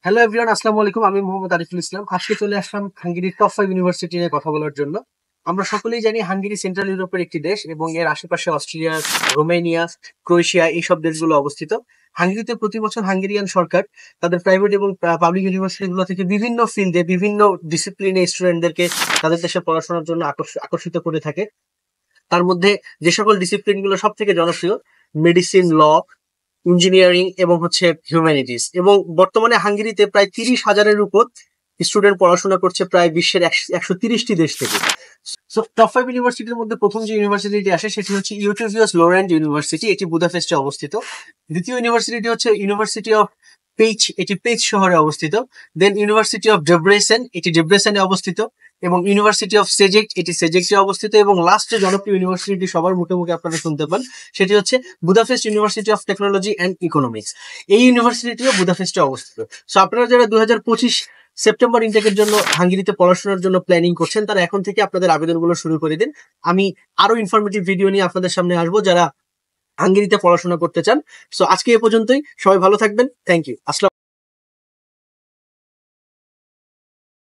Hello everyone, আসসালামু আলাইকুম। আমি মোহাম্মদ আরিফুল ইসলাম। আজকে চলে আসলাম হাঙ্গেরির টপ 5 ইউনিভার্সিটি নিয়ে কথা বলার জন্য। আমরা সকলেই জানি হাঙ্গেরি সেন্ট্রাল ইউরোপের একটি দেশ এবং এর আশেপাশে অস্ট্রিয়া, রোমানিয়া, ক্রোয়েশিয়া এইসব দেশগুলো অবস্থিত। হাঙ্গেরিতে প্রতি বছর হাঙ্গেরিয়ান সরকার তাদের প্রাইভেট এবং পাবলিক ইউনিভার্সিটিগুলো থেকে বিভিন্ন ফিল্ডে বিভিন্ন ডিসিপ্লিনে স্টুডেন্টদেরকে তাদের দেশে পড়াশোনার জন্য আকর্ষিত করে থাকে। তার মধ্যে যে সকল ডিসিপ্লিন গুলো সব থেকে জনপ্রিয়, মেডিসিন, ল, ইঞ্জিনিয়ারিং এবং হিউম্যানিটিস। এবং বর্তমানে হাঙ্গেরিতে প্রায় 30,000-এর উপর স্টুডেন্ট পড়াশোনা করছে প্রায় বিশ্বের 130টি দেশ থেকে। সো টপ 5 ইউনিভার্সিটির মধ্যে প্রথম যে ইউনিভার্সিটিটি আসে সেটি হচ্ছে ইউটিউভিয়াস লোরেন্ট ইউনিভার্সিটি, এটি বুদাপেস্টে অবস্থিত। দ্বিতীয় ইউনিভার্সিটিটি হচ্ছে ইউনিভার্সিটি অফ পেইচ, এটি পেইচ শহরে অবস্থিত। দেন ইউনিভার্সিটি অফ ডেব্রেসেন, এটি ডেব্রেসেনে অবস্থিত। এবং ইউনিভার্সিটি অফ সেজেক্ট, এটি সেজেক্টে অবস্থিত। এবং লাস্টে জনপ্রিয় ইউনিভার্সিটি সবার মুখে মুখে আপনারা শুনতে পান, সেটি হচ্ছে Budapest university of technology and economics. এই ইউনিভার্সিটিও বুদাপেস্টে অবস্থিত। সো আপনারা যারা 2025 সেপ্টেম্বর ইনটেকের জন্য হাঙ্গেরিতে পড়াশোনার জন্য প্ল্যানিং করছেন, তারা এখন থেকে আপনাদের আবেদনগুলো শুরু করে দিন। আমি আরো ইনফরমেটিভ ভিডিও নিয়ে আপনাদের সামনে আসবো যারা হাঙ্গেরিতে পড়াশোনা করতে চান। সো আজকে এ পর্যন্তই, সবাই ভালো থাকবেন। Thank you. আসসালাম।